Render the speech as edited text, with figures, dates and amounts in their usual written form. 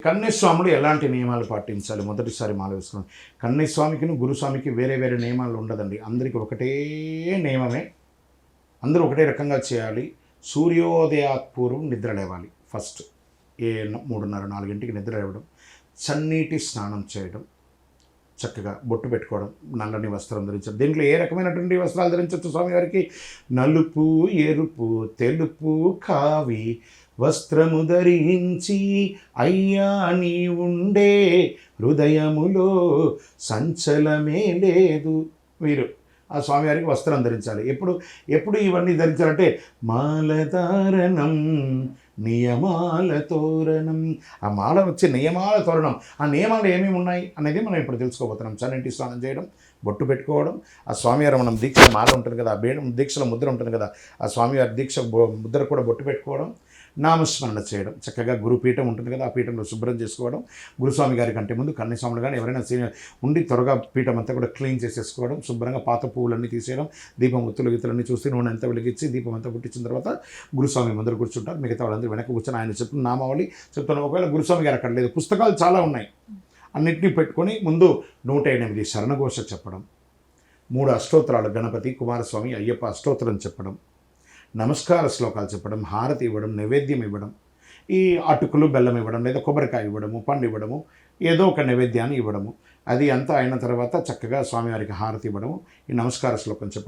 కన్యస్వాములు ఎలాంటి నియమాలు పాటించాలి? మొదటిసారి మాల వేసుకున్నాం. కన్యస్వామికిను గురుస్వామికి వేరే వేరే నియమాలు ఉండదండి. అందరికీ ఒకటే నియమమే. అందరూ ఒకటే రకంగా చేయాలి. సూర్యోదయాత్పూర్వం నిద్ర లేవాలి. ఫస్ట్ 3:30, 4 నిద్ర లేవడం, చన్నీటి స్నానం చేయడం, చక్కగా బొట్టు పెట్టుకోవడం, నల్లని వస్త్రం ధరించడం. దీంట్లో ఏ రకమైనటువంటి వస్త్రాలు ధరించవచ్చు స్వామివారికి? నలుపు, ఎరుపు, తెలుపు, కావి వస్త్రము ధరించి అయ్యా నీ ఉండే హృదయములో సంచలమే లేదు. వీరు ఆ స్వామివారికి వస్త్రం ధరించాలి. ఎప్పుడు ఇవన్నీ ధరించాలంటే మాలధారణం నియమాల తోరణం. ఆ మాల వచ్చే నియమాల తోరణం. ఆ నియమాలు ఏమేమి ఉన్నాయి అనేది మనం ఇప్పుడు తెలుసుకోబోతున్నాం. చన్నీటి స్నానం చేయడం, బొట్టు పెట్టుకోవడం, ఆ స్వామివారి మనం దీక్ష మాల ఉంటుంది కదా, ఆ దీక్షల ముద్ర ఉంటుంది కదా, ఆ స్వామివారి దీక్ష ముద్ర కూడా బొట్టు పెట్టుకోవడం, నామస్మరణ చేయడం, చక్కగా గురుపీఠం ఉంటుంది కదా, ఆ పీఠంలో శుభ్రం చేసుకోవడం, గురుస్వామి గారి కంటే ముందు కన్యస్వాములు కానీ ఎవరైనా ఉండి త్వరగా పీఠం అంతా కూడా క్లీన్ చేసేసుకోవడం, శుభ్రంగా పాత పువ్వులన్నీ తీసేయడం, దీపం ఒత్తులు గీతలన్నీ చూసి నూనె అంతా వెలిగించి దీపం అంతా పుట్టించిన తర్వాత గురుస్వామి ముందర కూర్చుంటారు. మిగతా వాళ్ళందరూ వెనక కూర్చొని ఆయన చెప్పిన నామావళి చెప్తున్నారు. ఒకవేళ గురుస్వామి గారు అక్కడ లేదు, పుస్తకాలు చాలా ఉన్నాయి, అన్నింటినీ పెట్టుకొని ముందు 108 శరణఘోష చెప్పడం, 3 అష్టోత్తరాలు గణపతి, కుమారస్వామి, అయ్యప్ప అష్టోత్తరం చెప్పడం, నమస్కార శ్లోకాలు చెప్పడం, హారతి ఇవ్వడం, నైవేద్యం ఇవ్వడం, ఈ అటుకులు బెల్లం ఇవ్వడం, లేదా కొబ్బరికాయ ఇవ్వడము, పండు ఇవ్వడము, ఏదో ఒక నైవేద్యాన్ని ఇవ్వడము. అది అంతా అయిన తర్వాత చక్కగా స్వామివారికి హారతి ఇవ్వడము, ఈ నమస్కార శ్లోకం చెప్పడం,